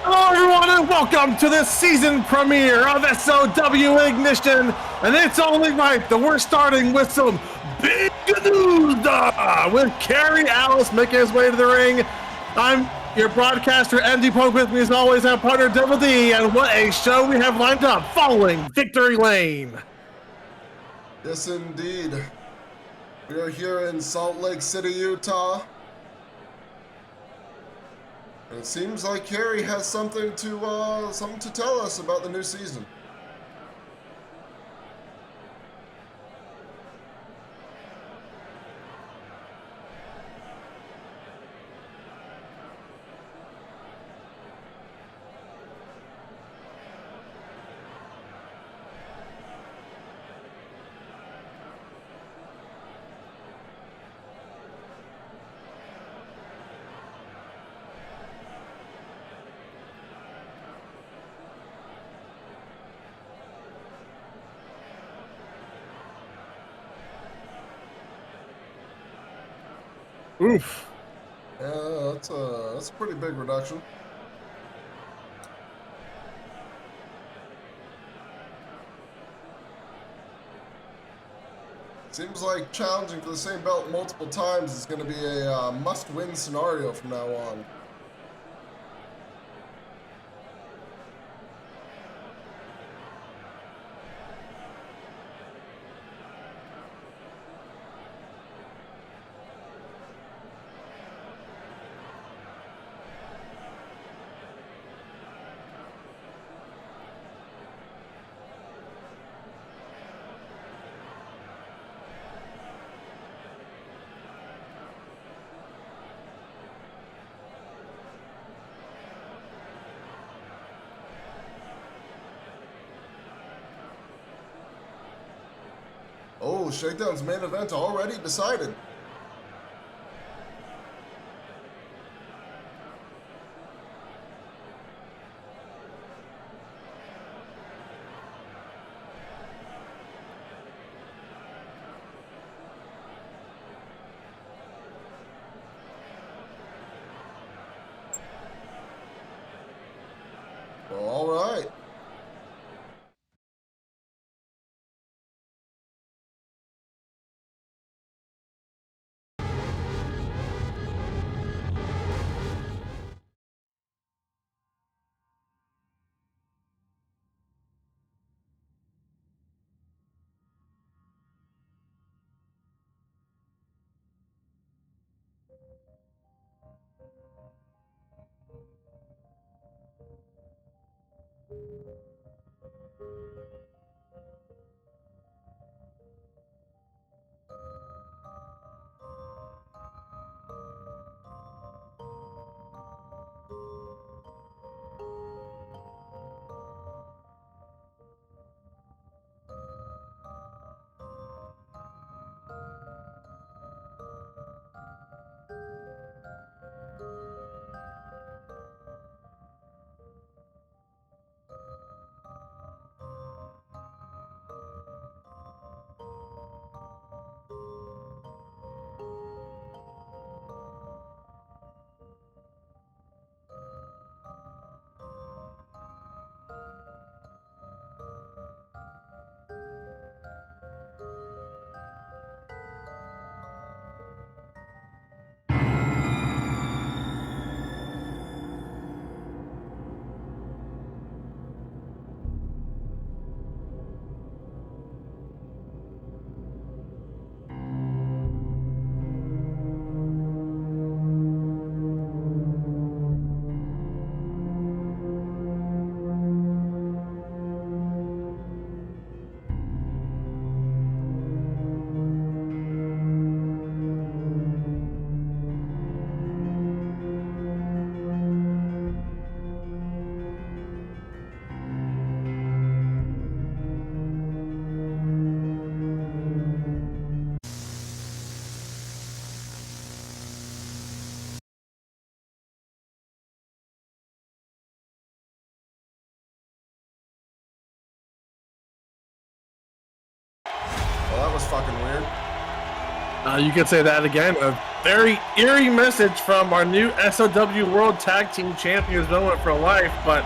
Hello everyone and welcome to the season premiere of SOW Ignition, and it's only right that we're starting with some big news with Kerry Allis making his way to the ring. I'm your broadcaster, Andy Pope. With me as always, our partner Double D, and what a show we have lined up following Victory Lane. Yes, indeed. We are here in Salt Lake City, Utah. And it seems like Kerry has something to tell us about the new season. Oof. Yeah, that's a pretty big reduction. Seems like challenging for the same belt multiple times is going to be a must-win scenario from now on. Oh, Shakedown's main event already decided. Well, all right. Well, that was fucking weird. You could say that again. A very eerie message from our new SOW World Tag Team Champions moment for life. But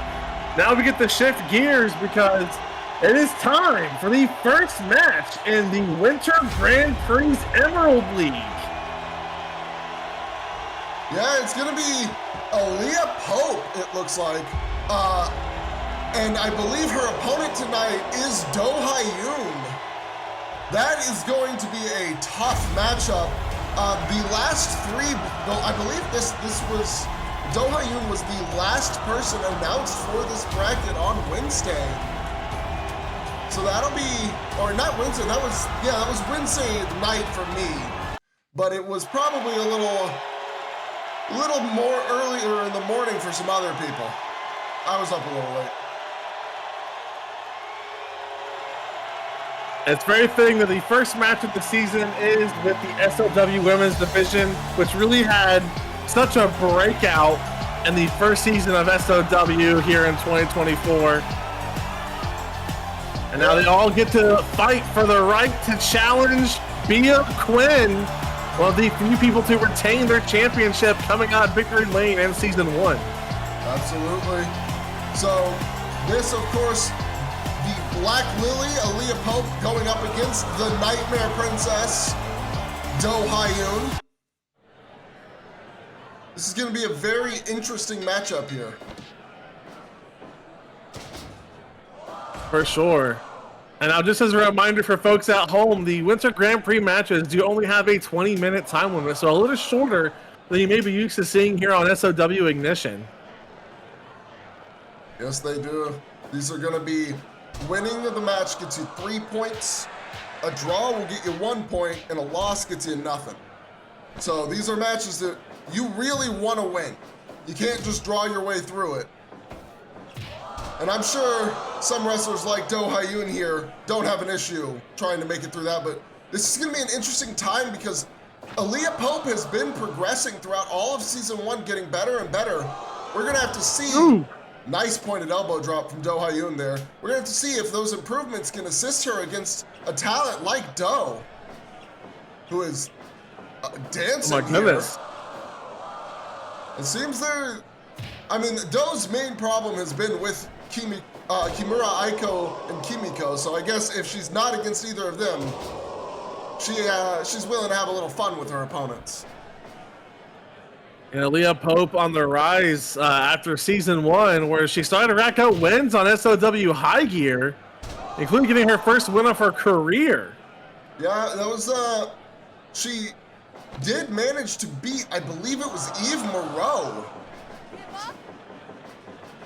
now we get to shift gears because it is time for the first match in the Winter Grand Prix Emerald League. Yeah, it's going to be Aliah Pope, it looks like. And I believe her opponent tonight is Ha-eun. That is going to be a tough matchup. The last three, I believe this was, Ha-eun was the last person announced for this bracket on Wednesday. So that'll be, or not Wednesday, that was Wednesday night for me. But it was probably a little more earlier in the morning for some other people. I was up a little late. It's very fitting that the first match of the season is with the SOW Women's Division, which really had such a breakout in the first season of SOW here in 2024. And now they all get to fight for the right to challenge Bea Quinn, one of the few people to retain their championship coming out of Victory Lane in Season 1. Absolutely. So this, of course, the Black Lily, Aliah Pope, going up against the Nightmare Princess, Ha-eun. This is going to be a very interesting matchup here. For sure. And now, just as a reminder for folks at home, the Winter Grand Prix matches do only have a 20-minute time limit, so a little shorter than you may be used to seeing here on SOW Ignition. Yes, they do. These are going to be winning of the match gets you 3 points, a draw will get you 1 point, and a loss gets you nothing. So these are matches that you really want to win. You can't just draw your way through it. And I'm sure some wrestlers like Ha-eun here don't have an issue trying to make it through that, but this is going to be an interesting time because Aliah Pope has been progressing throughout all of Season 1, getting better and better. We're going to have to see... Ooh. Nice pointed elbow drop from Ha-eun there. We're going to have to see if those improvements can assist her against a talent like Do, who is dancing. Oh my goodness. Here. It seems there... I mean, Do's main problem has been with Kimura, Aiko, and Kimiko, so I guess if she's not against either of them, she's willing to have a little fun with her opponents. And Aliah Pope on the rise after Season 1, where she started to rack up wins on SOW High Gear, including getting her first win of her career. Yeah, that was, she did manage to beat, I believe it was Eve Moreau.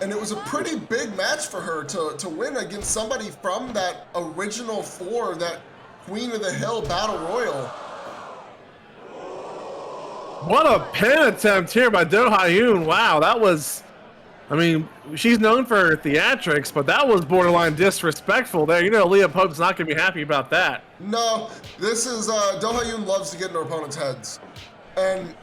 And it was a pretty big match for her to win against somebody from that original four, that Queen of the Hill Battle Royal. What a pin attempt here by Ha-eun. Wow, that was, I mean, she's known for her theatrics, but that was borderline disrespectful there. You know, Aliah Pope's not going to be happy about that. No, this is, Ha-eun loves to get in her opponent's heads. And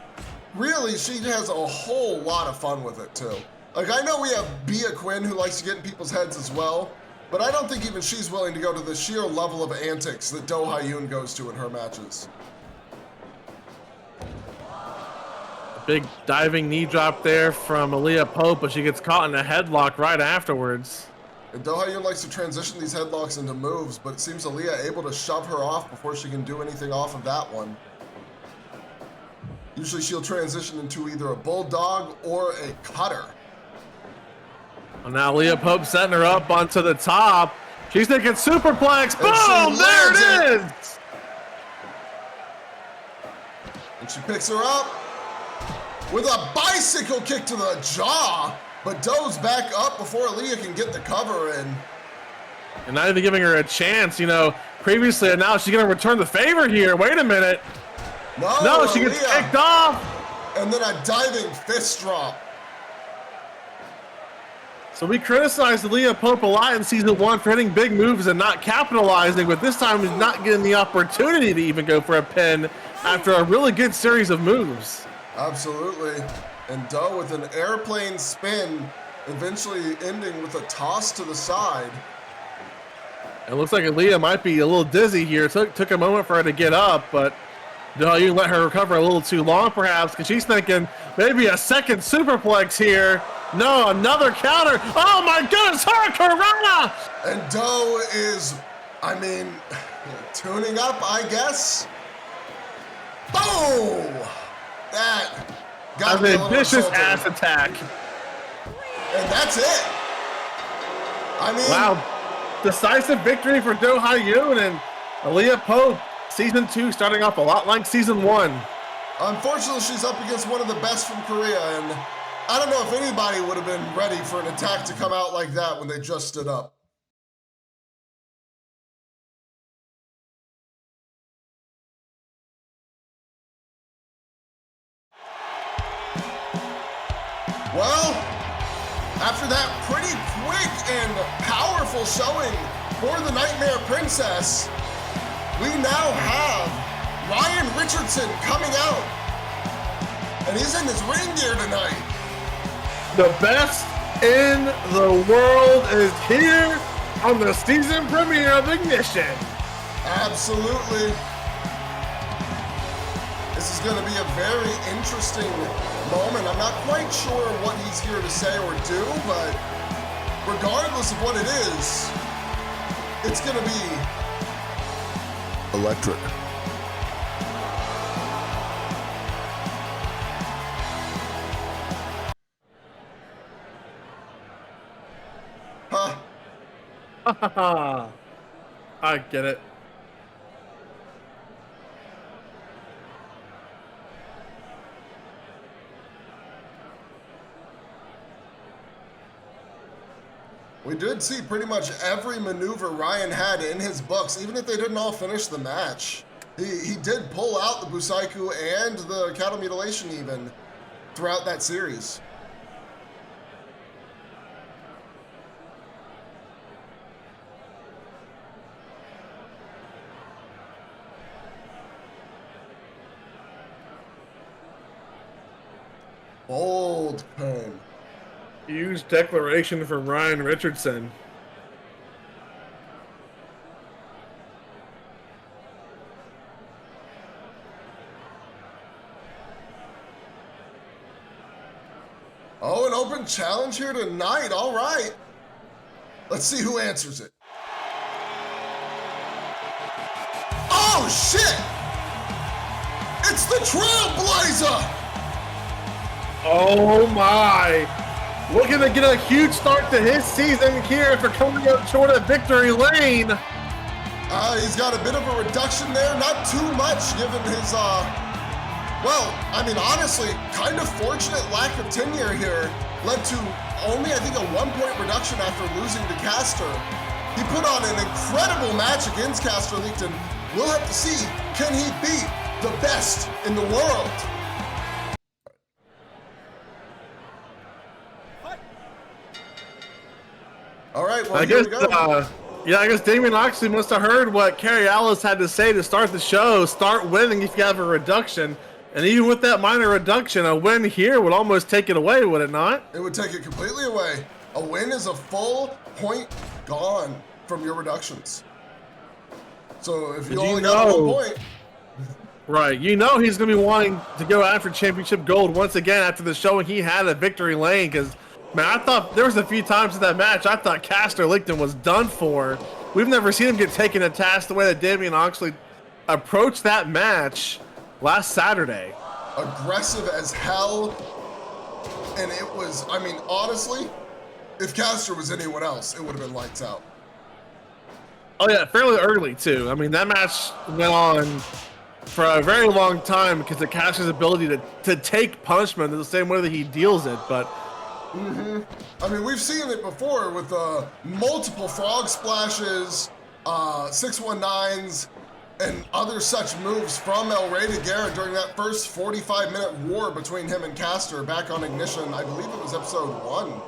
really, she has a whole lot of fun with it, too. Like, I know we have Bea Quinn who likes to get in people's heads as well, but I don't think even she's willing to go to the sheer level of antics that Ha-eun goes to in her matches. Big diving knee drop there from Aliah Pope, but she gets caught in a headlock right afterwards. And Ha-eun likes to transition these headlocks into moves, but it seems Aliah able to shove her off before she can do anything off of that one. Usually she'll transition into either a bulldog or a cutter. Well, now Aliah Pope setting her up onto the top. She's thinking superplex. Boom! There it is! And she picks her up with a bicycle kick to the jaw, but Do's back up before Aliah can get the cover in. And not even giving her a chance, you know, previously, and now she's going to return the favor here. Wait a minute. No, she gets kicked off. And then a diving fist drop. So we criticized Aliah Pope a lot in Season 1 for hitting big moves and not capitalizing, but this time he's not getting the opportunity to even go for a pin after a really good series of moves. Absolutely. And Do with an airplane spin, eventually ending with a toss to the side. It looks like Aliah might be a little dizzy here. Took a moment for her to get up, but No, you let her recover a little too long, perhaps, because she's thinking maybe a second superplex here. No, another counter. Oh my goodness, Hurricanrana! And Doe is, I mean, tuning up, I guess. Boom! That got me a little vicious insulted. ass attack. And that's it. I mean, Wow, decisive victory for Do Ha-eun and Aliah Pope. Season 2 starting off a lot like Season 1. unfortunately, she's up against one of the best from Korea, and I don't know if anybody would have been ready for an attack to come out like that when they just stood up. Well, after that pretty quick and powerful showing for the Nightmare Princess, we now have Ryan Richardson coming out. And he's in his ring gear tonight. The best in the world is here on the season premiere of Ignition. Absolutely. This is going to be a very interesting moment. I'm not quite sure what he's here to say or do, but regardless of what it is, it's going to be electric. Huh. I get it. We did see pretty much every maneuver Ryan had in his books, even if they didn't all finish the match. He did pull out the Busaiku and the cattle mutilation even throughout that series. Bold Payne. Huge declaration from Ryan Richardson. Oh, an open challenge here tonight. All right. Let's see who answers it. Oh, shit! It's the Trailblazer! Oh my! Looking to get a huge start to his season here for coming up short of Victory Lane. He's got a bit of a reduction there, not too much given his, well, I mean, honestly, kind of fortunate lack of tenure here led to only, I think, a 1-point reduction after losing to Caster. He put on an incredible match against Caster Leakton. We'll have to see, can he beat the best in the world? All right, well, here we go. Yeah, I guess Damian Oxley must have heard what Kerry Allis had to say to start the show. Start winning if you have a reduction. And even with that minor reduction, a win here would almost take it away, would it not? It would take it completely away. A win is a full point gone from your reductions. So if you only got 1 point. Right, you know he's going to be wanting to go after championship gold once again after the showing he had at Victory Lane, because man, I thought there was a few times in that match I thought Caster Leakton was done for. We've never seen him get taken to task the way that Damian Oxley approached that match last Saturday. Aggressive as hell. And it was, I mean, honestly, if Caster was anyone else, it would have been lights out. Oh yeah, fairly early too. I mean, that match went on for a very long time because of Caster's ability to take punishment in the same way that he deals it, but I mean, we've seen it before with multiple frog splashes, 619s, and other such moves from El Rey de Guerra during that first 45-minute war between him and Caster back on Ignition. I believe it was episode 1.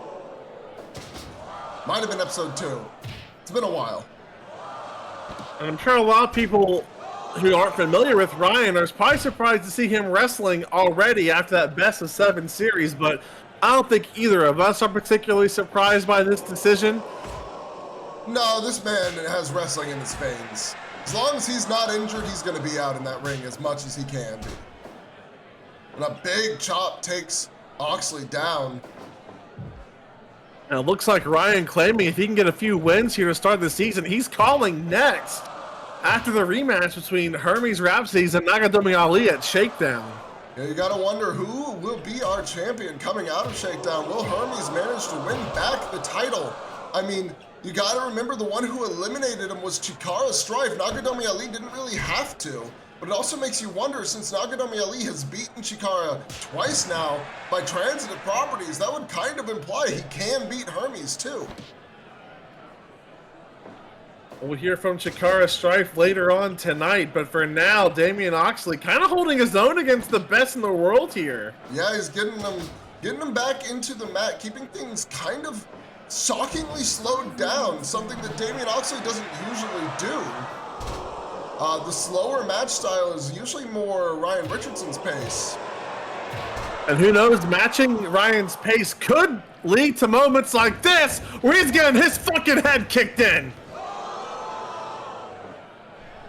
Might have been episode 2. It's been a while. and I'm sure a lot of people who aren't familiar with Ryan are probably surprised to see him wrestling already after that best of 7 series, but I don't think either of us are particularly surprised by this decision. No, this man has wrestling in his veins. As long as he's not injured, he's going to be out in that ring as much as he can be. And a big chop takes Oxley down. And it looks like Ryan claiming if he can get a few wins here to start the season, he's calling next after the rematch between Hermes Rhapsodies and Nakatomi Ali at Shakedown. Yeah, you gotta wonder who will be our champion coming out of Shakedown. Will Hermes manage to win back the title? I mean, you gotta remember the one who eliminated him was Chikara Strife. Nakatomi Ali didn't really have to. But it also makes you wonder, since Nakatomi Ali has beaten Chikara twice now by transitive properties, that would kind of imply he can beat Hermes too. We'll hear from Chikara Strife later on tonight, but for now, Damian Oxley kind of holding his own against the best in the world here. Yeah, he's getting them back into the mat, keeping things kind of shockingly slowed down, something that Damian Oxley doesn't usually do. The slower match style is usually more Ryan Richardson's pace. And who knows, matching Ryan's pace could lead to moments like this, where he's getting his fucking head kicked in.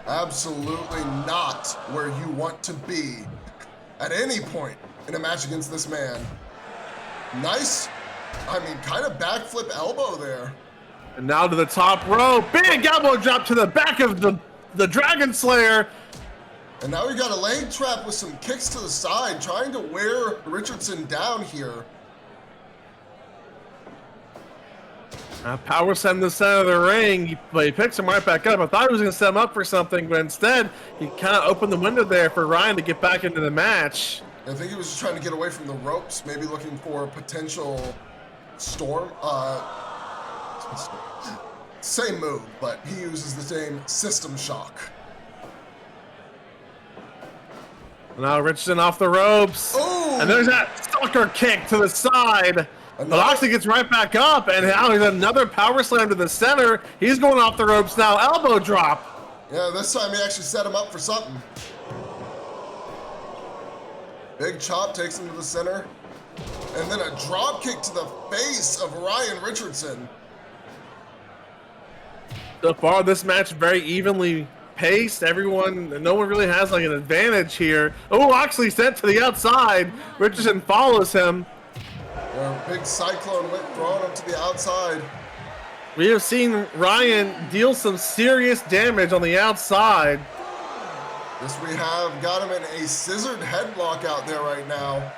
Absolutely not where you want to be at any point in a match against this man. Nice, kind of backflip elbow there. And now to the top row, big elbow drop to the back of the Dragon Slayer. And now we got a leg trap with some kicks to the side, trying to wear Richardson down here. Power send the center of the ring, but he picks him right back up. I thought he was going to set him up for something, but instead, he kind of opened the window there for Ryan to get back into the match. I think he was just trying to get away from the ropes, maybe looking for a potential storm. Same move, but he uses the same system shock. Now Richardson off the ropes. Ooh. And there's that stalker kick to the side. But Oxley gets right back up, and now there's another power slam to the center. He's going off the ropes now, elbow drop. Yeah, this time he actually set him up for something. Big chop takes him to the center. And then a drop kick to the face of Ryan Richardson. So far, this match very evenly paced. No one really has like an advantage here. Oh, Oxley sent to the outside. Richardson follows him. Yeah, big cyclone whip throwing him to the outside. We have seen Ryan deal some serious damage on the outside. Yes, we have got him in a scissored headlock out there right now.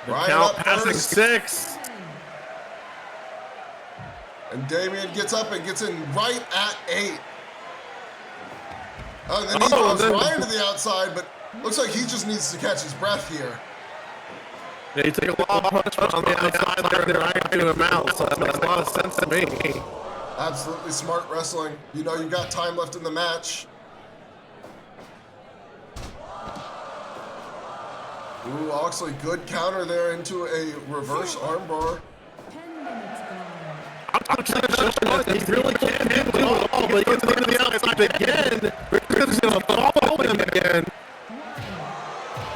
The count passing 6. And Damian gets up and gets in right at 8. And then he throws Ryan to the outside, but looks like he just needs to catch his breath here. Yeah, you take a lot of punch on the outside there, right to him out, so that makes a lot of sense to me. Absolutely smart wrestling. You know you got time left in the match. Ooh, Oxley, good counter there into a reverse armbar. He really can't handle it all, but he gets to the outside again. Richardson's going to follow him again.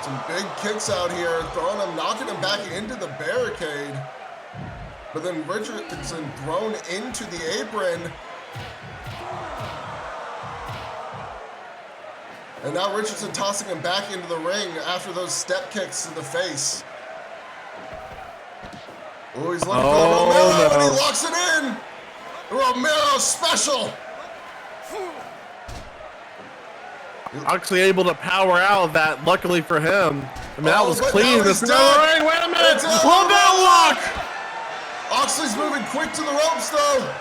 Some big kicks out here, throwing him, knocking him back into the barricade. But then Richardson thrown into the apron. And now Richardson tossing him back into the ring after those step kicks to the face. Oh, he's looking for Romero, and he locks it in. Romero special. Actually able to power out of that, luckily for him. I mean, that was clean. Wait a minute. Hold that lock. Oxley's moving quick to the ropes, though.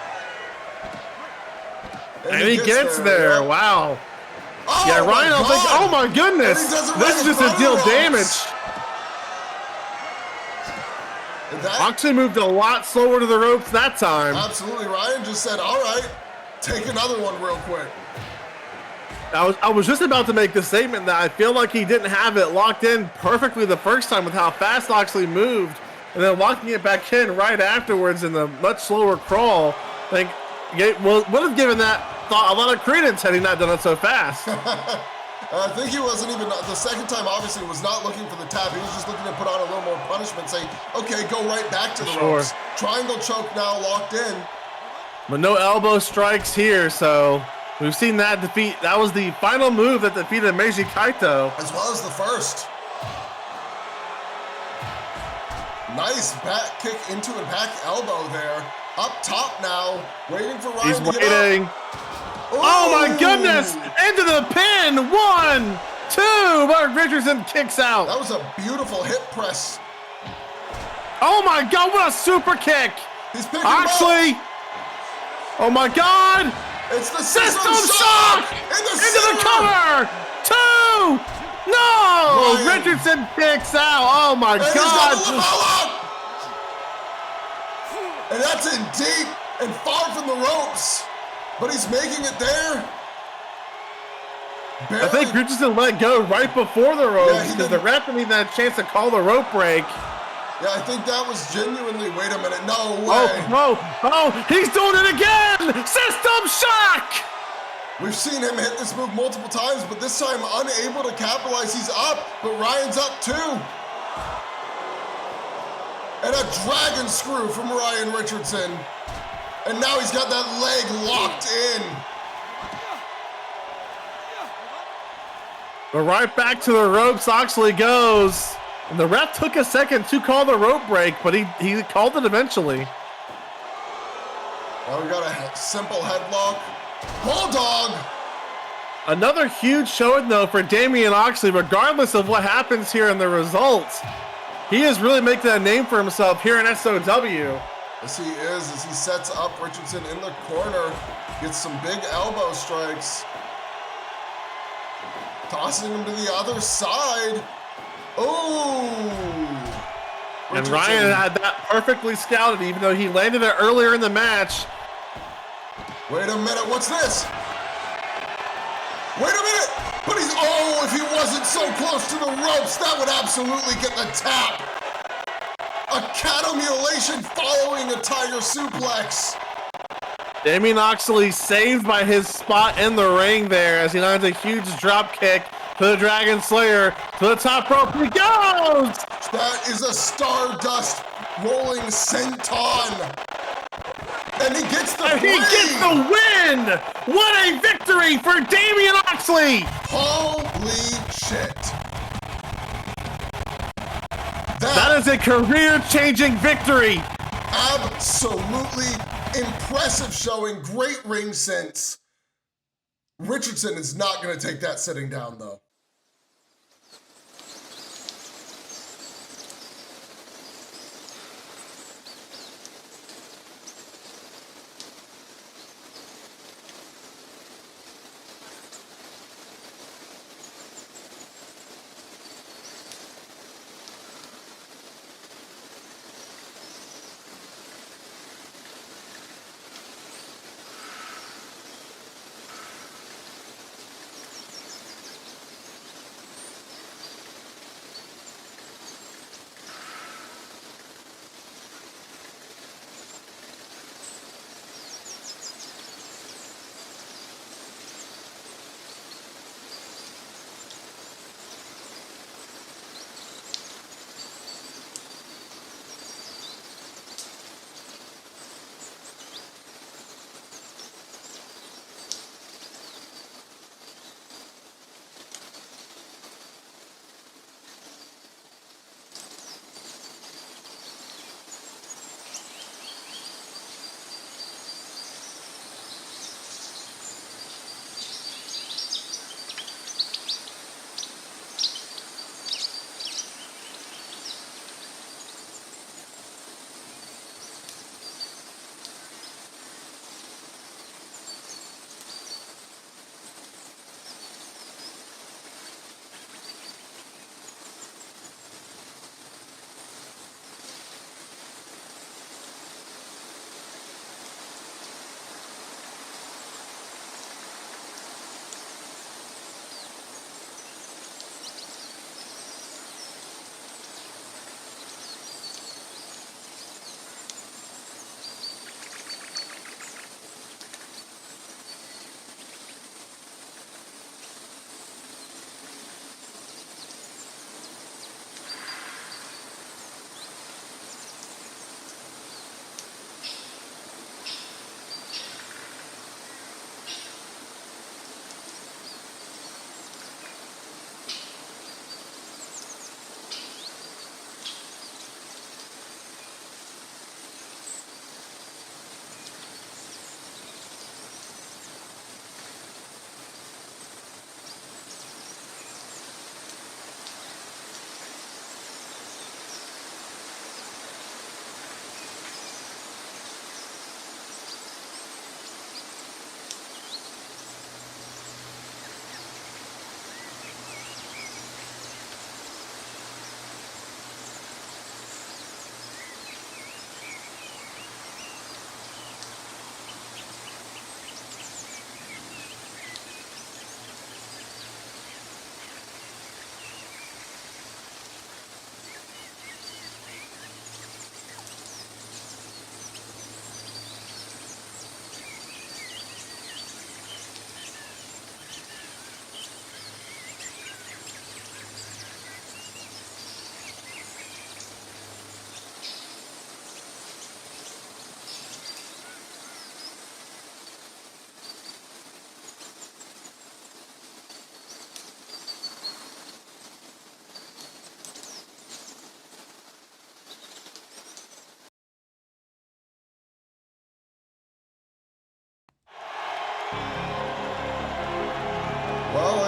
And he gets there. Yeah. Wow. Oh, yeah, Ryan, I think, oh my goodness. This is just a deal damage. Oxley moved a lot slower to the ropes that time. Absolutely. Ryan just said, all right, take another one real quick. I was just about to make the statement that I feel like he didn't have it locked in perfectly the first time with how fast Oxley moved, and then locking it back in right afterwards in the much slower crawl. I think would have given that thought a lot of credence had he not done it so fast. I think he wasn't even, the second time obviously was not looking for the tap. He was just looking to put on a little more punishment, say, okay, go right back to the ropes. Triangle choke now locked in. But no elbow strikes here, so we've seen that defeat. That was the final move that defeated Meiji Kaito. As well as the first. Nice back kick into a back elbow there. Up top now, waiting for Ryan He's to get waiting. up. Oh my Ooh! goodness! Into the pin! 1, 2, but Richardson kicks out. That was a beautiful hip press. Oh my God, what a super kick! He's picking Oxley! Oh my God! It's the System shock! Into the cover! 2! No! Ryan. Richardson kicks out. Oh my And God! he's got the lapel up! And that's in deep and far from the ropes. But he's making it there. I think Richardson let go right before the ropes Yeah, he because the didn't- ref didn't even have a chance to call the rope break. Yeah, I think that was genuinely, wait a minute, no Oh, way. oh, he's doing it again! System shock! We've seen him hit this move multiple times, but this time unable to capitalize. He's up, but Ryan's up too. And a dragon screw from Ryan Richardson. And now he's got that leg locked in. But right back to the ropes, Oxley goes. And the ref took a second to call the rope break, but he called it eventually. Now we got a simple headlock. Bulldog! Another huge showing though for Damian Oxley, regardless of what happens here in the results. He is really making a name for himself here in SOW. Yes, he is, as he sets up Richardson in the corner. Gets some big elbow strikes. Tossing him to the other side. Ooh! And Ryan had that perfectly scouted, even though he landed it earlier in the match. Wait a minute, what's this? Wait a minute! But he's, oh, if he wasn't so close to the ropes, that would absolutely get the tap. A cattle mutilation following a tiger suplex. Damian Oxley saved by his spot in the ring there as he lands a huge drop kick to the Dragon Slayer. To the top rope he goes! That is a Stardust rolling senton. And he gets the And he gets the win! What a victory for Damian Oxley! Holy shit. That is a career-changing victory! Absolutely impressive showing, great ring sense. Richardson is not going to take that sitting down, though.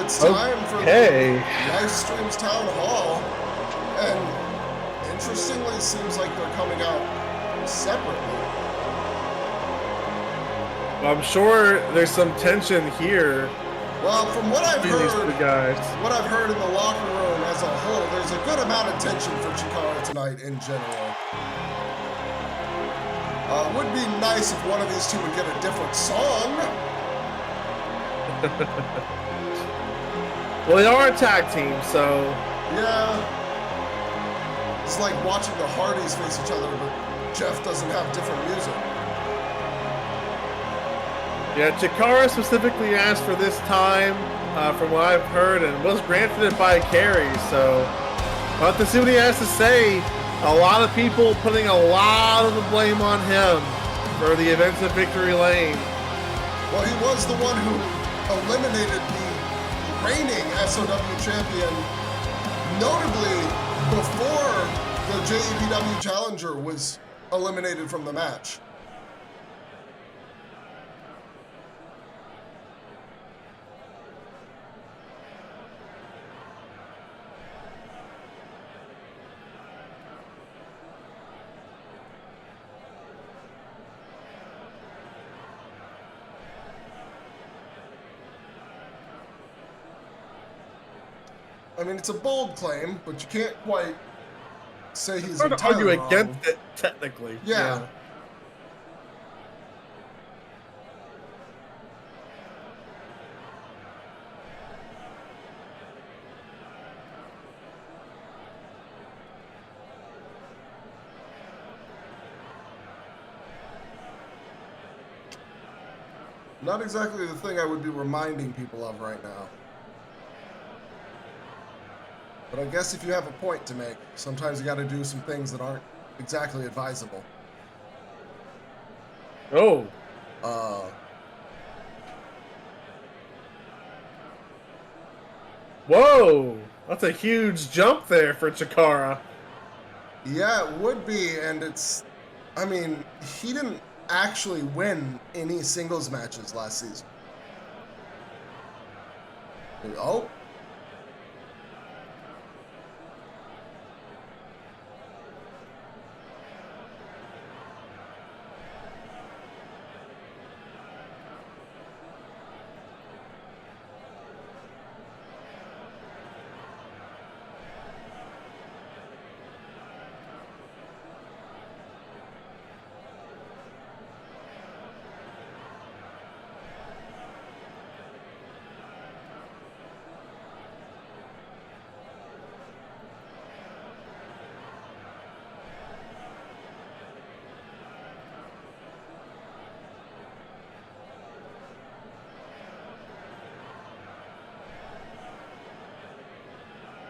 it's time for the live streams town hall. And interestingly, it seems like they're coming out separately. I'm sure there's some tension here. Well, from what I've heard, these two guys. what I've heard in the locker room as a whole, there's a good amount of tension for Chikara tonight in general. Would be nice if one of these two would get a different song. Well, they are a tag team, so... Yeah. It's like watching the Hardys face each other, but Jeff doesn't have different music. Yeah, Chikara specifically asked for this time, from what I've heard, and was granted it by Kerry, so... We'll have to see what he has to say. A lot of people putting a lot of the blame on him for the events of Victory Lane. Well, he was the one who eliminated the reigning SOW champion, notably before the JEPW challenger was eliminated from the match. I mean, it's a bold claim, but you can't quite say he's hard to argue wrong. against it, technically. Yeah. Not exactly the thing I would be reminding people of right now. But I guess if you have a point to make, sometimes you got to do some things that aren't exactly advisable. Oh. Whoa! That's a huge jump there for Chikara. Yeah, it would be, and it's... I mean, he didn't actually win any singles matches last season. Oh.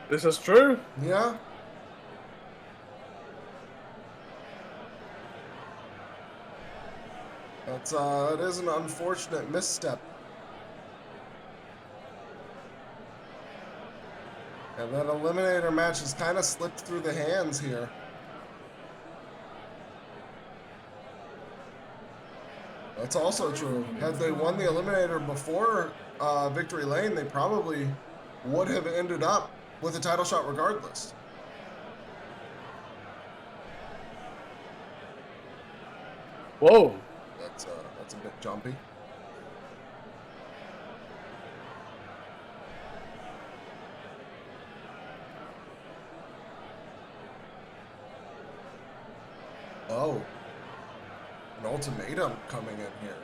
This is true. Yeah. That's it is an unfortunate misstep. And that eliminator match has kind of slipped through the hands here. That's also true. Had they won the eliminator before Victory Lane, they probably would have ended up with a title shot regardless. Whoa. That's a bit jumpy. Oh. An ultimatum coming in here.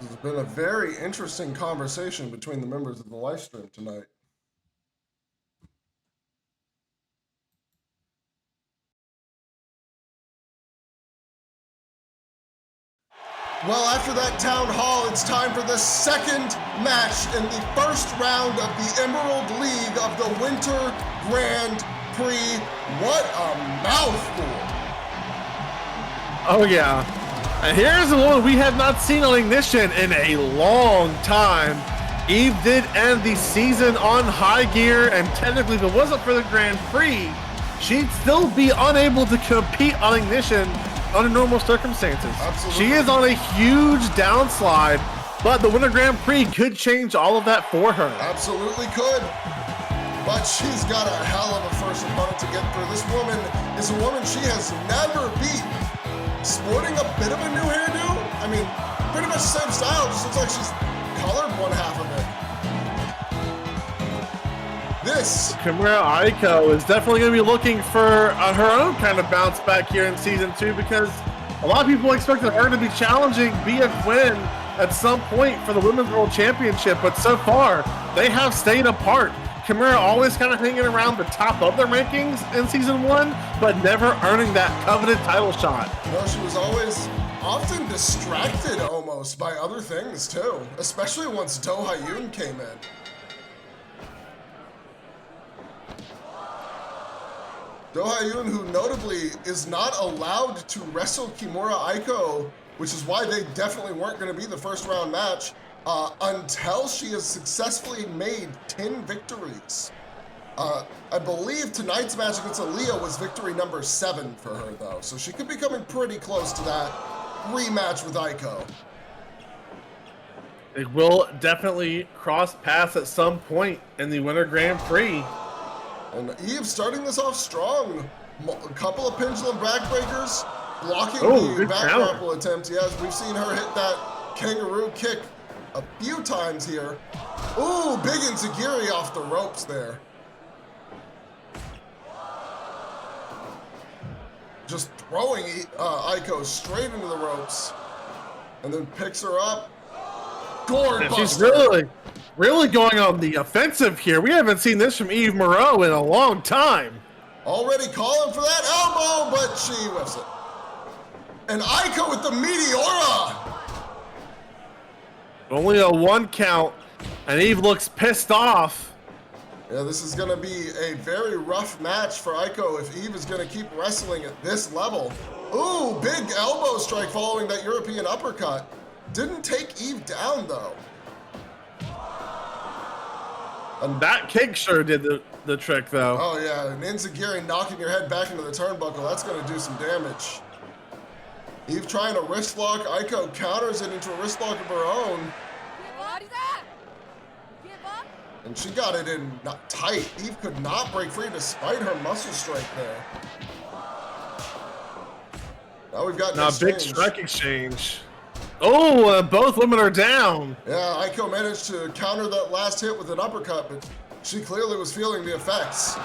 There's been a very interesting conversation between the members of the live stream tonight. Well, after that town hall, it's time for the second match in the first round of the Emerald League of the Winter Grand Prix. What a mouthful. Oh yeah. And here's the one we have not seen on Ignition in a long time. Eve did end the season on high gear, and technically if it wasn't for the Grand Prix, she'd still be unable to compete on Ignition under normal circumstances. Absolutely. She is on a huge downslide, but the Winter Grand Prix could change all of that for her. Absolutely could. But she's got a hell of a first opponent to get through. This woman is a woman she has never beat. Sporting a bit of a new hairdo. I mean, pretty much the same style. Just looks like she's colored one half of it. This Kimura Aiko is definitely going to be looking for her own kind of bounce back here in season 2, because a lot of people expected her to be challenging Bea Quinn at some point for the Women's World Championship, but so far they have stayed apart. Kimura always kind of hanging around the top of the rankings in season 1, but never earning that coveted title shot. No, she was always often distracted almost by other things too, especially once Ha-eun came in. Ha-eun, who notably is not allowed to wrestle Kimura Aiko, which is why they definitely weren't going to be the first round match until she has successfully made 10 victories. I believe tonight's match against Aliah was victory number 7 for her though, so she could be coming pretty close to that rematch with Aiko. It will definitely cross paths at some point in the Winter Grand Prix. And Eve starting this off strong. A couple of pendulum backbreakers, blocking the back grapple attempt. Yes, we've seen her hit that kangaroo kick a few times here. Ooh, big enziguri off the ropes there. Just throwing Aiko straight into the ropes, and then picks her up. Gourd buster. She's really going on the offensive here. We haven't seen this from Eve Moreau in a long time. Already calling for that elbow, but she whiffs it. And Aiko with the Meteora. Only a 1 count, and Eve looks pissed off. Yeah, this is gonna be a very rough match for Aiko if Eve is gonna keep wrestling at this level. Ooh, big elbow strike following that European uppercut. Didn't take Eve down though. And that kick sure did the trick though. Oh yeah, an enziguri knocking your head back into the turnbuckle, that's gonna do some damage. Eve trying to wrist lock, Aiko counters it into a wrist lock of her own. And she got it in tight. Eve could not break free despite her muscle strength there. Now we've got a big strike exchange. Oh, both women are down. Yeah, Aiko managed to counter that last hit with an uppercut, but she clearly was feeling the effects.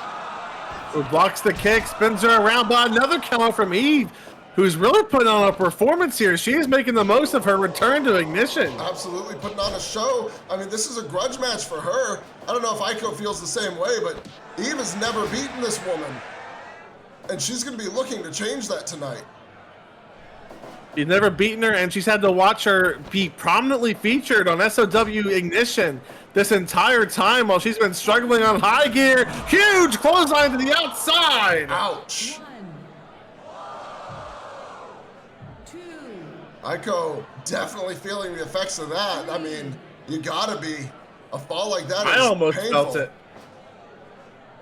Who blocks the kick, spins her around, but another counter from Eve, who's really putting on a performance here. She is making the most of her return to Ignition. Absolutely putting on a show. I mean, this is a grudge match for her. I don't know if Aiko feels the same way, but Eve has never beaten this woman. And she's gonna be looking to change that tonight. She's never beaten her, and she's had to watch her be prominently featured on SOW Ignition this entire time while she's been struggling on high gear. Huge clothesline to the outside. Ouch. Aiko definitely feeling the effects of that. I mean, you gotta be. A fall like that is I almost painful. felt it.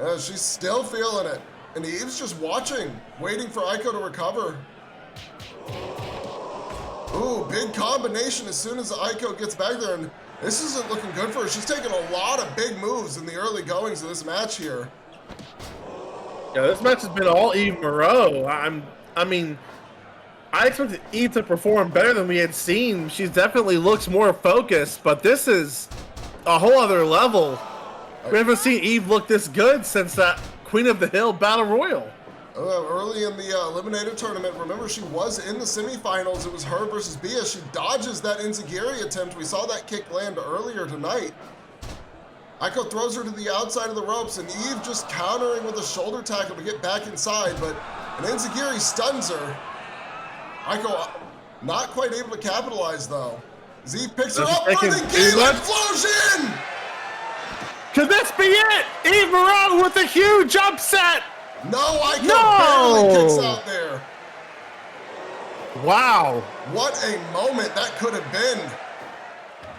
Yeah, she's still feeling it. And Eve's just watching, waiting for Aiko to recover. Ooh, big combination as soon as Aiko gets back there. And this isn't looking good for her. She's taking a lot of big moves in the early goings of this match here. Yeah, this match has been all Eve Moreau. I mean, I expected Eve to perform better than we had seen. She definitely looks more focused, but this is a whole other level. We haven't seen Eve look this good since that Queen of the Hill Battle Royal. Early in the Eliminator tournament, remember she was in the semifinals. It was her versus Bea. She dodges that enziguri attempt. We saw that kick land earlier tonight. Aiko throws her to the outside of the ropes, and Eve just countering with a shoulder tackle to get back inside, but an enziguri stuns her. Aiko Not quite able to capitalize, though. Z picks her That's up for taking the too Gale much. Explosion! Could this be it? Eve Moreau with a huge upset. No, Aiko No! barely kicks out there. Wow. What a moment that could have been.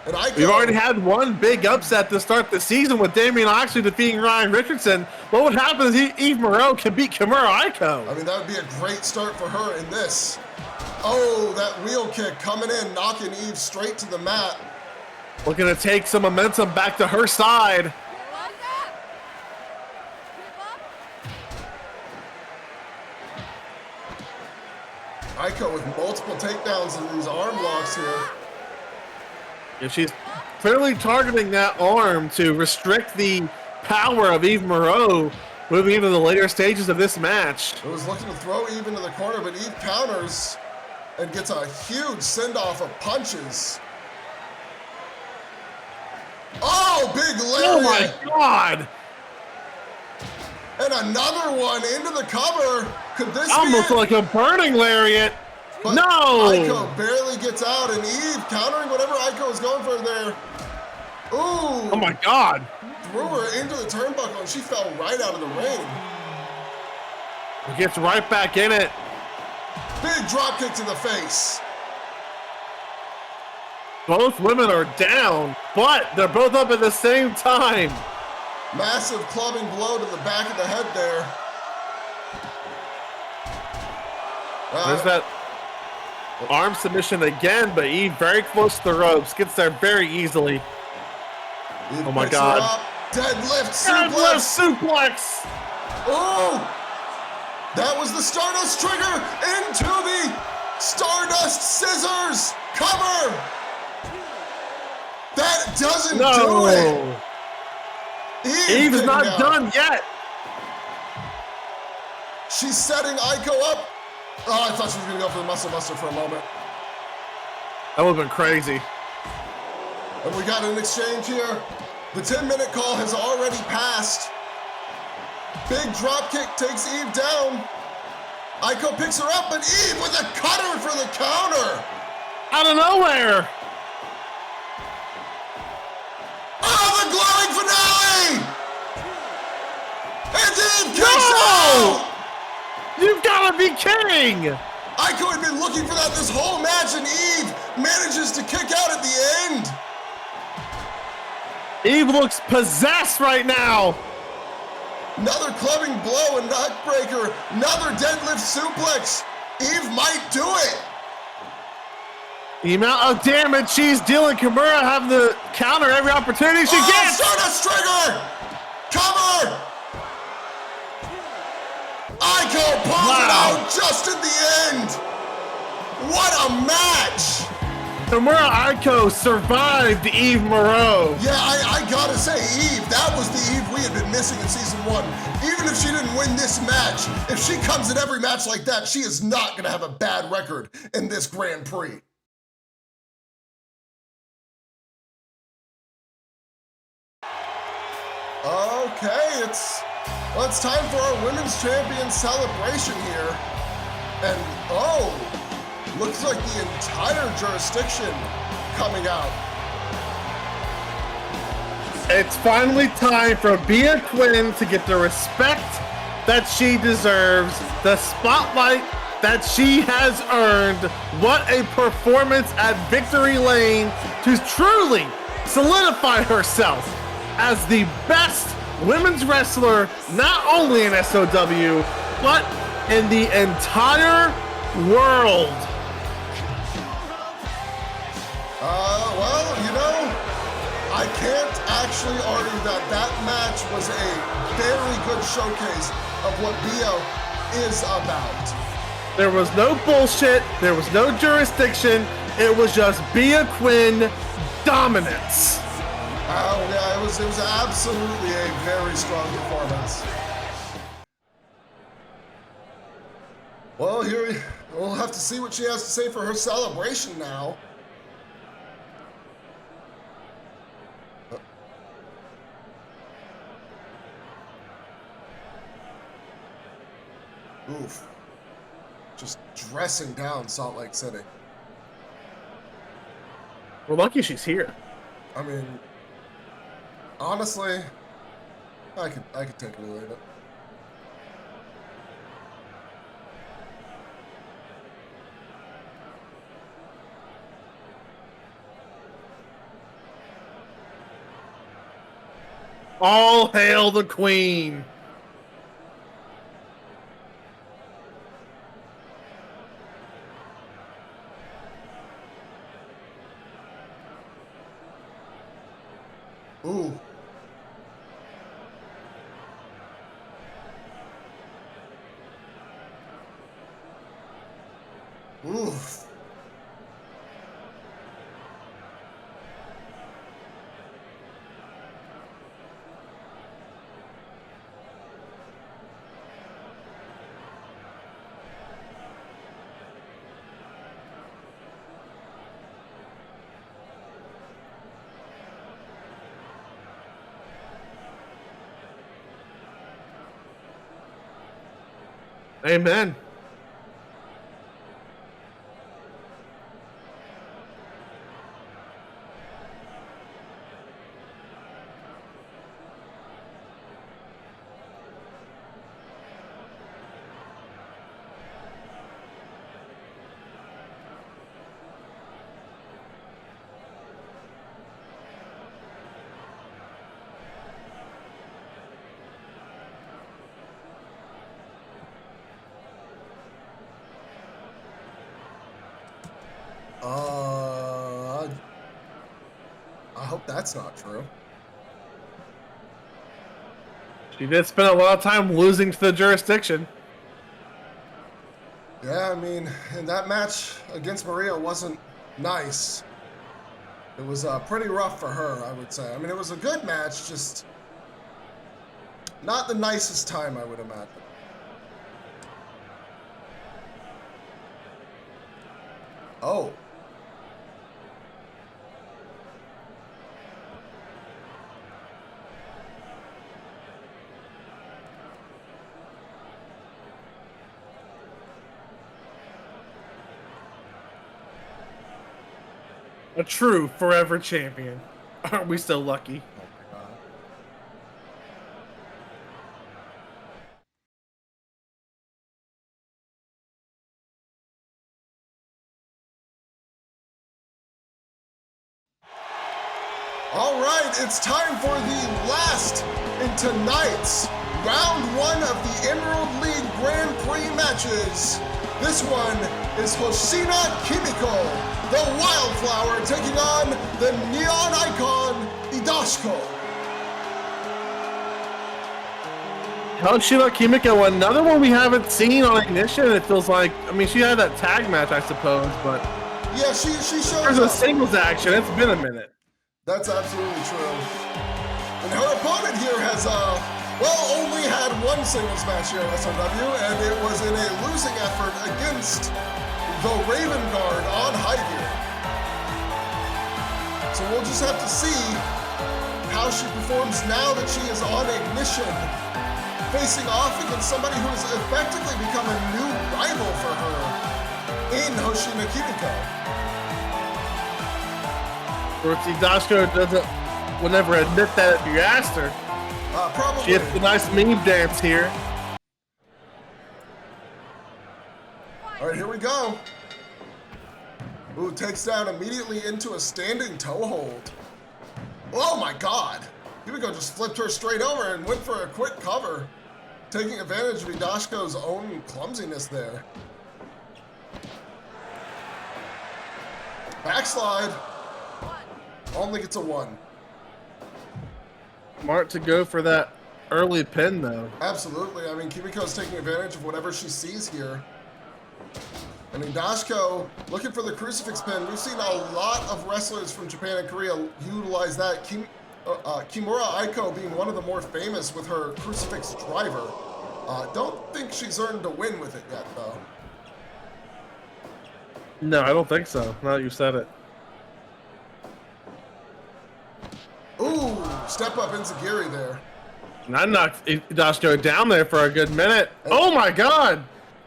And Aiko, We've already had one big upset to start the season with Damian Oxley defeating Ryan Richardson. What would happen is Eve Moreau can beat Kimura Aiko? I mean, that would be a great start for her in this. Oh, that wheel kick coming in, knocking Eve straight to the mat. Looking to take some momentum back to her side. Aiko with multiple takedowns and these arm locks here. Yeah, she's clearly targeting that arm to restrict the power of Eve Moreau moving into the later stages of this match. It was looking to throw Eve into the corner, but Eve counters and gets a huge send-off of punches. Oh, big Oh lariat! my God! And another one into the cover. Could this Almost be it? like a burning lariat. But No! Aiko barely gets out, and Eve countering whatever Aiko is going for there. Ooh! Oh my God! Threw her into the turnbuckle, and she fell right out of the ring. He gets right back in it. Big drop kick to the face. Both women are down, but they're both up at the same time. Massive clubbing blow to the back of the head there. There's that arm submission again, but Eve very close to the ropes. Gets there very easily. Eve Oh my picks her God. up. Deadlift Deadlift suplex. suplex! Oh! That was the Stardust trigger into the Stardust scissors. Cover. That doesn't do it. No! Eve is not done yet. She's setting Aiko up. Oh, I thought she was gonna go for the muscle buster for a moment. That would have been crazy. And we got an exchange here. The 10-minute call has already passed. Big drop kick takes Eve down. Aiko picks her up, but Eve with a cutter for the counter. Out of nowhere. Oh, the glowing finale! And Eve kicks No! out! You've got to be kidding! Aiko had been looking for that this whole match, and Eve manages to kick out at the end. Eve looks possessed right now. Another clubbing blow, a neckbreaker, another deadlift suplex. Eve might do it. The amount of damage she's dealing, Kimura having to counter every opportunity she gets. Stardust trigger! Cover! Aiko pulls it out just at the end. What a match! Kimura Aiko survived Eve Moreau. Yeah, I gotta say, Eve, that was the Eve we had been missing in season 1. Even if she didn't win this match, if she comes in every match like that, she is not gonna have a bad record in this Grand Prix. Okay, it's time for our Women's Champion celebration here. And oh, looks like the entire jurisdiction coming out. It's finally time for Bea Quinn to get the respect that she deserves, the spotlight that she has earned. What a performance at Victory Lane to truly solidify herself as the best women's wrestler, not only in SOW, but in the entire world. Well, you know, I can't actually argue that that match was a very good showcase of what Bea is about. There was no bullshit, there was no jurisdiction, it was just Bea Quinn dominance. Oh yeah, it was absolutely a very strong performance. Well, here we'll have to see what she has to say for her celebration now. Oof. Just dressing down Salt Lake City. We're lucky she's here. I mean, honestly, I could take it or leave it. All hail the queen. Ooh. Oof. Amen. I hope that's not true. She did spend a lot of time losing to the jurisdiction. Yeah, I mean, and that match against Maria wasn't nice. It was pretty rough for her, I would say. I mean, it was a good match, just not the nicest time, I would imagine. Oh. A true forever champion. Aren't we so lucky? Oh my god. All right, it's time for the last in tonight's round one of the Emerald League Grand Prix matches. This one is Hoshina Kimiko, the Wildflower, taking on the Neon Icon, Idashiko. Hoshina Kimiko, another one we haven't seen on Ignition. It feels like, I mean, she had that tag match, I suppose, but Yeah, she shows there's a up. singles action. It's been a minute. That's absolutely true. And her opponent here has, only had one singles match here at SOW, and it was in a losing effort against the Raven Guard on High Gear. So we'll just have to see how she performs now that she is on Ignition, facing off against somebody who has effectively become a new rival for her in Hoshina Kimiko. Idashiko will never admit that if you asked her. Probably. She hits the nice meme dance here. All right, here we go. Ooh, takes down immediately into a standing toe hold. Oh my god. Kimiko just flipped her straight over and went for a quick cover, taking advantage of Idashiko's own clumsiness there. Backslide. Only gets a 1. Smart to go for that early pin, though. Absolutely. I mean, Kimiko's taking advantage of whatever she sees here. I mean, Dashiko looking for the crucifix pin. We've seen a lot of wrestlers from Japan and Korea utilize that. Kimura Aiko being one of the more famous with her crucifix driver. Don't think she's earned a win with it yet, though. No, I don't think so. Now that you said it. Ooh, step up Enzigiri there. And I knocked Idashiko down there for a good minute. Oh my god!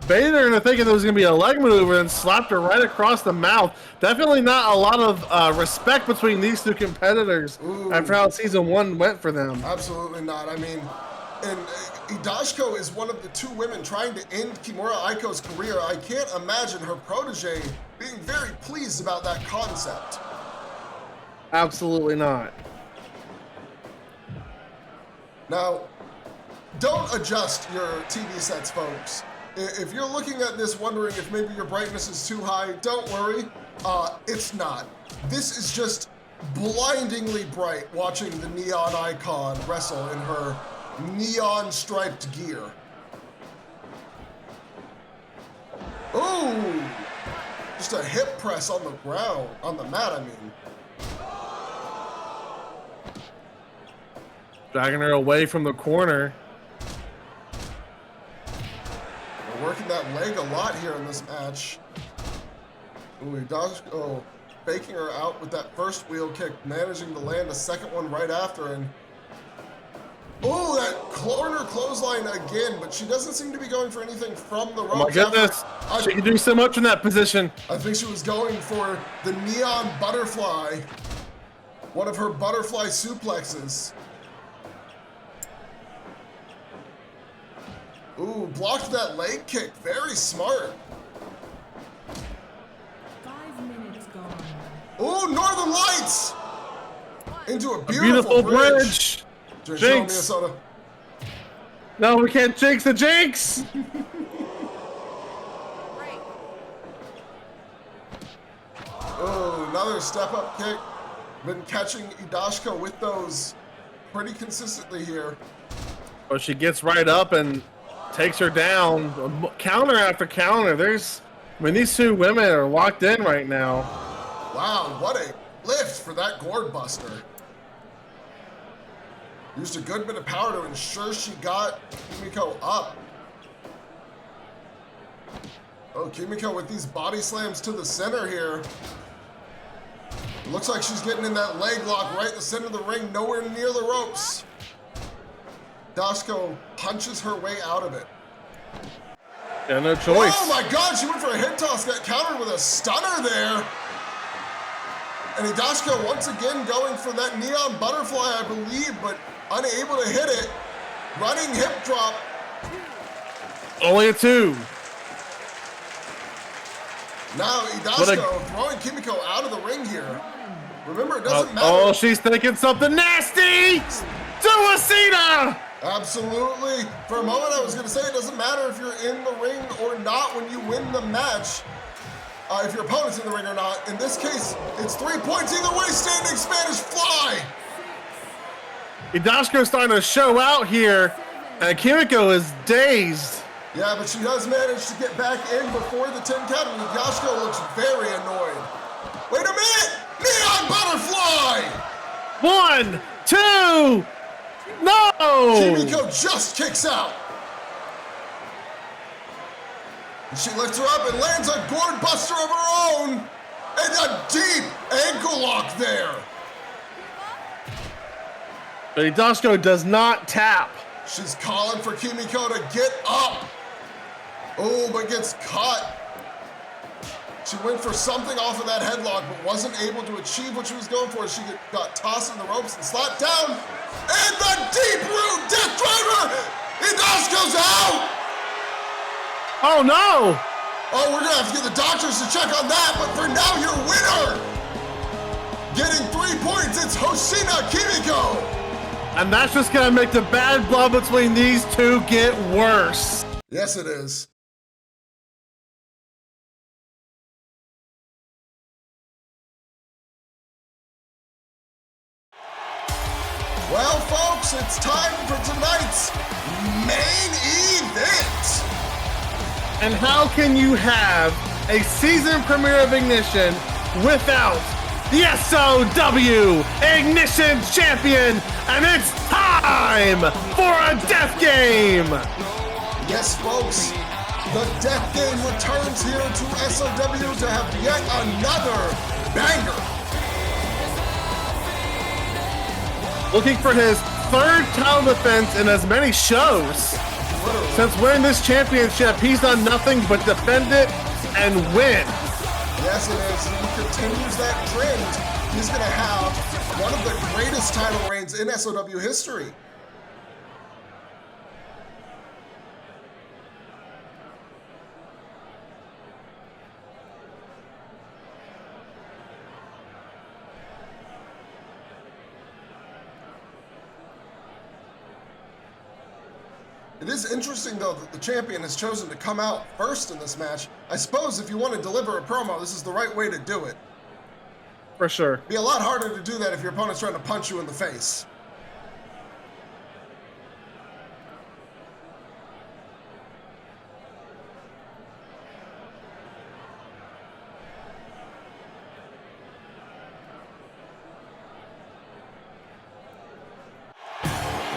baited her into thinking there was going to be a leg maneuver and slapped her right across the mouth. Definitely not a lot of respect between these two competitors after how season 1 went for them. Absolutely not. I mean, and Hidashiko is one of the 2 women trying to end Kimura Aiko's career. I can't imagine her protege being very pleased about that concept. Absolutely not. Now, don't adjust your TV sets, folks. If you're looking at this wondering if maybe your brightness is too high, don't worry. It's not. This is just blindingly bright watching the neon icon wrestle in her neon striped gear. Ooh! Just a hip press on the ground, on the mat, I mean. Dragging her away from the corner. We're working that leg a lot here in this match. Ooh, faking her out with that first wheel kick, managing to land a second one right after, and ooh, that corner clothesline again, but she doesn't seem to be going for anything from the ropes. Oh my goodness, she can do so much in that position. I think she was going for the neon butterfly, one of her butterfly suplexes. Ooh, blocked that leg kick, very smart. 5 minutes gone. Ooh, Northern Lights! Into a Beautiful bridge. Jinx. Minnesota. No, we can't jinx the jinx! Oh, another step-up kick. Been catching Hidashiko with those pretty consistently here. Oh, she gets right up and takes her down. Counter after counter. I mean, these 2 women are locked in right now. Wow, what a lift for that gourd buster. Used a good bit of power to ensure she got Kimiko up. Oh, Kimiko with these body slams to the center here. It looks like she's getting in that leg lock right in the center of the ring, nowhere near the ropes. Hidashiko punches her way out of it. Yeah, no choice. Oh my God, she went for a head toss, got countered with a stunner there. And Hidashiko once again going for that neon butterfly, I believe, but unable to hit it. Running hip drop. Only a 2. Now Hidashiko throwing Kimiko out of the ring here. Remember, it doesn't matter. Oh, she's thinking something nasty! Suicida! Absolutely. For a moment, I was going to say it doesn't matter if you're in the ring or not when you win the match. If your opponent's in the ring or not. In this case, it's 3 points either way. Standing Spanish fly. Hidashiko's starting to show out here, and Kimiko is dazed. Yeah, but she does manage to get back in before the 10 count, and Hidashiko looks very annoyed. Wait a minute! Neon butterfly! 1, 2, no! Kimiko just kicks out. And she lifts her up and lands a gourd buster of her own. And a deep ankle lock there. But Hidashiko does not tap. She's calling for Kimiko to get up. Oh, but gets caught. She went for something off of that headlock, but wasn't able to achieve what she was going for. She got tossed in the ropes and slapped down. And the deep root death driver. Hidashiko's out. Oh no! Oh, we're gonna have to get the doctors to check on that, but for now, your winner! Getting 3 points, it's Hoshina Kimiko! And that's just gonna make the bad blood between these 2 get worse. Yes, it is. Well, folks, it's time for tonight's main event! And how can you have a season premiere of Ignition without the SOW Ignition Champion? And it's time for a death game! Yes, folks, the death game returns here to SOW to have yet another banger. Looking for his 3rd title defense in as many shows. Literally. Since winning this championship, he's done nothing but defend it and win. Yes, and as he continues that trend, he's going to have one of the greatest title reigns in SOW history. It is interesting, though, that the champion has chosen to come out first in this match. I suppose if you want to deliver a promo, this is the right way to do it. For sure. It'd be a lot harder to do that if your opponent's trying to punch you in the face.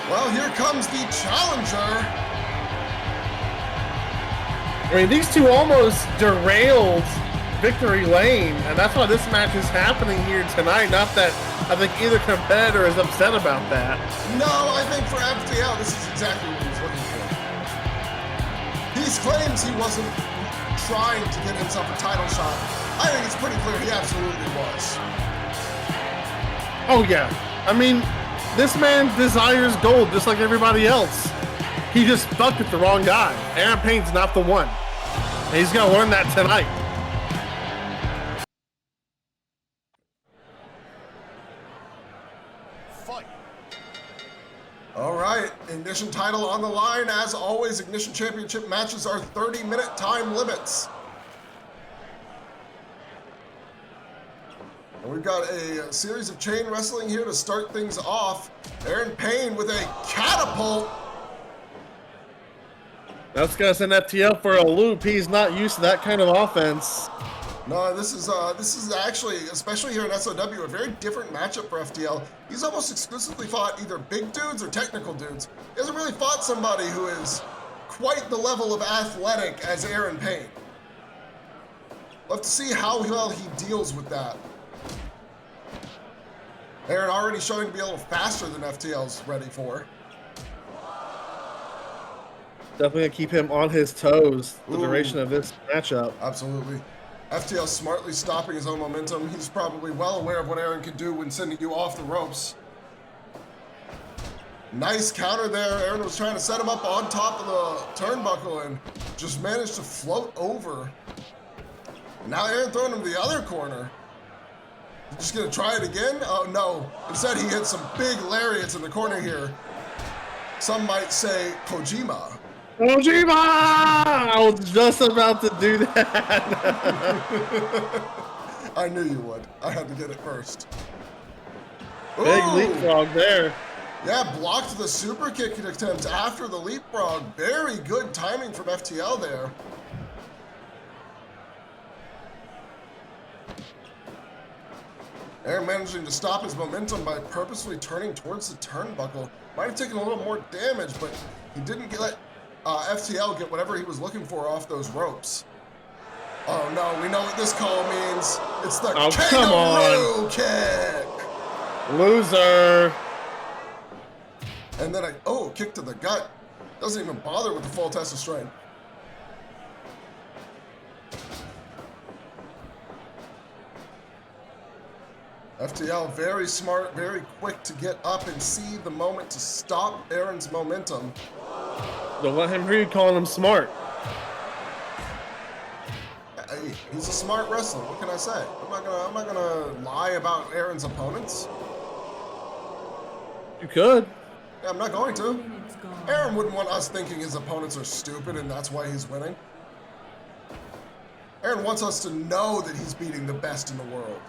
Well, here comes the challenger. I mean, these two almost derailed Victory Lane, and that's why this match is happening here tonight. Not that I think either competitor is upset about that. No, I think for FTL, this is exactly what he's looking for. He claims he wasn't trying to get himself a title shot. I think it's pretty clear he absolutely was. Oh, yeah. I mean, this man desires gold just like everybody else. He just stuck with the wrong guy. Erren Payne's not the one. And he's going to learn that tonight. Fight. All right, Ignition title on the line. As always, Ignition Championship matches are 30-minute time limits. And we've got a series of chain wrestling here to start things off. Erren Payne with a catapult. That's gonna send FTL for a loop. He's not used to that kind of offense. No, this is actually, especially here in SOW, a very different matchup for FTL. He's almost exclusively fought either big dudes or technical dudes. He hasn't really fought somebody who is quite the level of athletic as Erren Payne. We'll have to see how well he deals with that. Erren already showing to be a little faster than FTL's ready for. Definitely gonna keep him on his toes the duration of this matchup. Absolutely. FTL smartly stopping his own momentum. He's probably well aware of what Erren can do when sending you off the ropes. Nice counter there. Erren was trying to set him up on top of the turnbuckle and just managed to float over. Now Erren throwing him to the other corner. Just gonna try it again? Oh no. Instead he hit some big lariats in the corner here. Some might say Kojima. Kojima! I was just about to do that. I knew you would. I had to get it first. Big Ooh. leapfrog there. Yeah, blocked the super kick attempt after the leapfrog. Very good timing from FTL there. Erren managing to stop his momentum by purposefully turning towards the turnbuckle. Might have taken a little more damage, but he didn't let FTL get whatever he was looking for off those ropes. Oh no, we know what this call means. It's the kangaroo kick. Loser. And then kick to the gut. Doesn't even bother with the full test of strength. FTL very smart, very quick to get up and see the moment to stop Erren's momentum. Don't let him hear you calling him smart. Hey, he's a smart wrestler. What can I say? I'm not gonna lie about Erren's opponents. You could. Yeah, I'm not going to. Minutes gone. Erren wouldn't want us thinking his opponents are stupid and that's why he's winning. Erren wants us to know that he's beating the best in the world.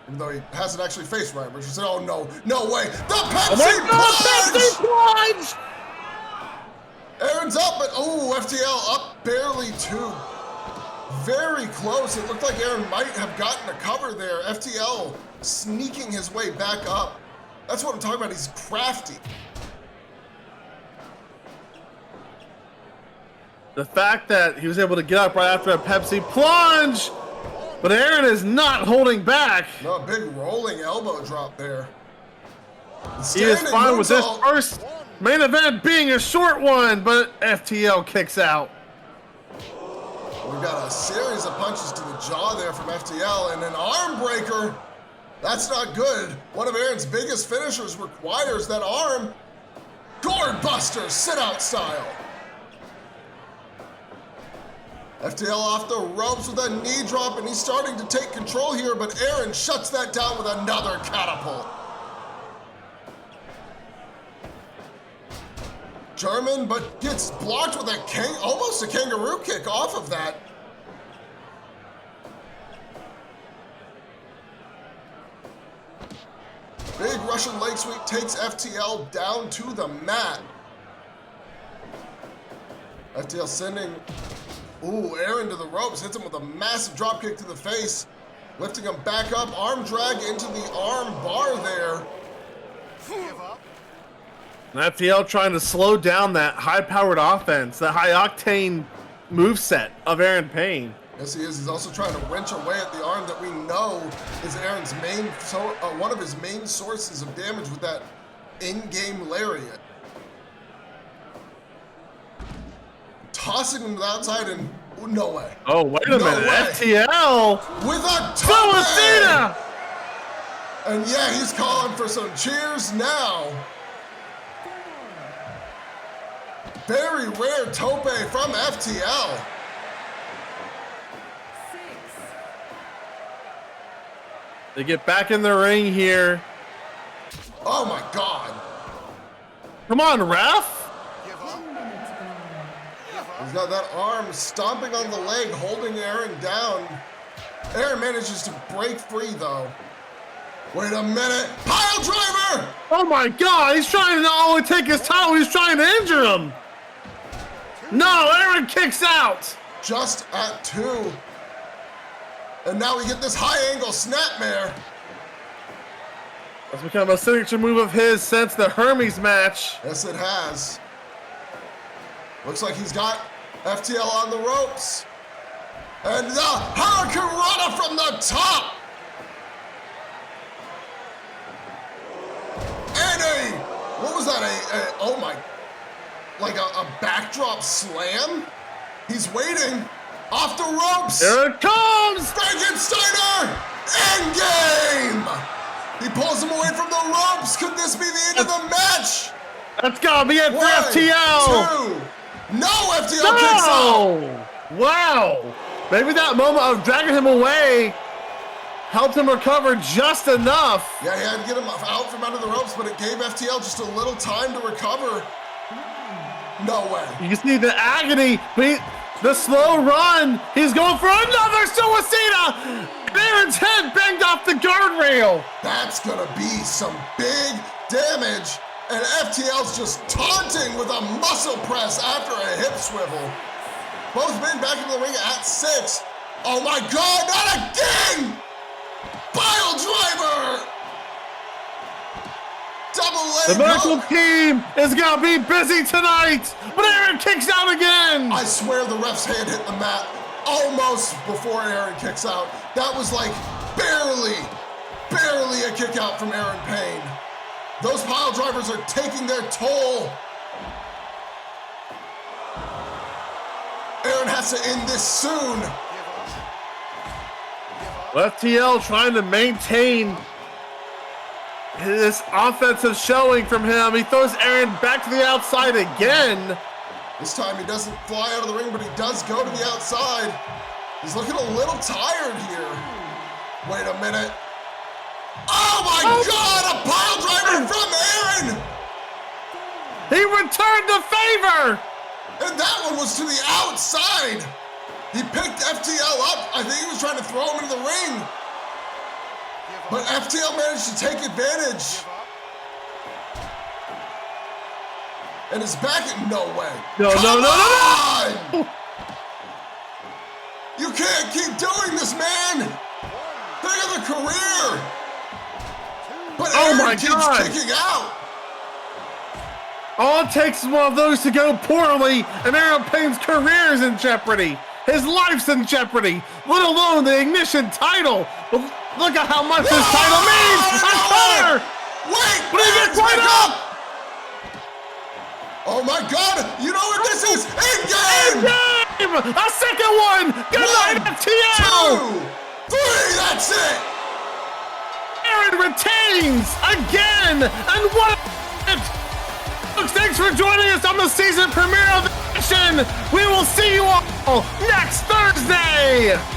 Even though he hasn't actually faced Ryan Richardson. Oh no, no way! The Pepsi plunge! Erren's up, but FTL up barely too. Very close. It looked like Erren might have gotten a cover there. FTL sneaking his way back up. That's what I'm talking about. He's crafty. The fact that he was able to get up right after a Pepsi plunge, but Erren is not holding back. No, big rolling elbow drop there. He is fine with this first Main event being a short one, but FTL kicks out. We've got a series of punches to the jaw there from FTL and an arm breaker. That's not good. One of Erren's biggest finishers requires that arm. Gourd buster, sit out style. FTL off the ropes with a knee drop, and he's starting to take control here, but Erren shuts that down with another catapult. German, but gets blocked with almost a kangaroo kick off of that. Big Russian leg sweep takes FTL down to the mat. FTL sending, Erren to the ropes, hits him with a massive drop kick to the face, lifting him back up, arm drag into the arm bar there. And FTL trying to slow down that high-powered offense, the high-octane moveset of Erren Payne. Yes, he is. He's also trying to wrench away at the arm that we know is Erren's one of his main sources of damage with that in-game lariat. Tossing him to the outside and no way. Oh, wait a minute. Way. FTL with a Hoshina! And yeah, he's calling for some cheers now. Very rare tope from FTL. They get back in the ring here. Oh my God. Come on, ref. He's got that arm stomping on the leg, holding Erren down. Erren manages to break free though. Wait a minute, pile driver! Oh my God, he's trying to not only take his title, he's trying to injure him. No, Erren kicks out. Just at 2. And now we get this high angle snapmare. That's become a signature move of his since the Hermes match. Yes, it has. Looks like he's got FTL on the ropes. And the Hurricane from the top. And what was that? Oh my, like a backdrop slam? He's waiting. Off the ropes! Here it comes! Frankensteiner! Endgame! He pulls him away from the ropes! Could this be the end of the match? That's gotta be it for 1, FTL! 2. No, FTL kicks out! Wow! Maybe that moment of dragging him away helped him recover just enough. Yeah, he had to get him out from under the ropes, but it gave FTL just a little time to recover. No way. You can see the agony, the slow run. He's going for another suicida. Erren's head banged off the guardrail. That's gonna be some big damage. And FTL's just taunting with a muscle press after a hip swivel. Both men back in the ring at 6. Oh my God, not again! Pile driver! Double leg The medical hook. team is gonna be busy tonight, but Erren kicks out again. I swear the ref's hand hit the mat almost before Erren kicks out. That was like barely a kick out from Erren Payne. Those pile drivers are taking their toll. Erren has to end this soon. FTL trying to maintain this offensive showing from him. He throws Erren back to the outside again. This time he doesn't fly out of the ring, but he does go to the outside. He's looking a little tired here. Wait a minute. Oh my God, a pile driver from Erren! He returned the favor! And that one was to the outside. He picked FTL up. I think he was trying to throw him into the ring. But FTL managed to take advantage. And is back at no way. No. You can't keep doing this, man. Think of the career. But Erren keeps kicking out. All it takes is one of those to go poorly, and Erren Payne's career is in jeopardy. His life's in jeopardy, let alone the Ignition title. But look at how much this title means. A corner. Wait, but he gets right up. Oh my God! You know what this is? In-game! In-game! A second one! Good night, FTL! 2, 3, that's it! Erren retains again! And what a... Folks, thanks for joining us on the season premiere of Ignition! We will see you all next Thursday!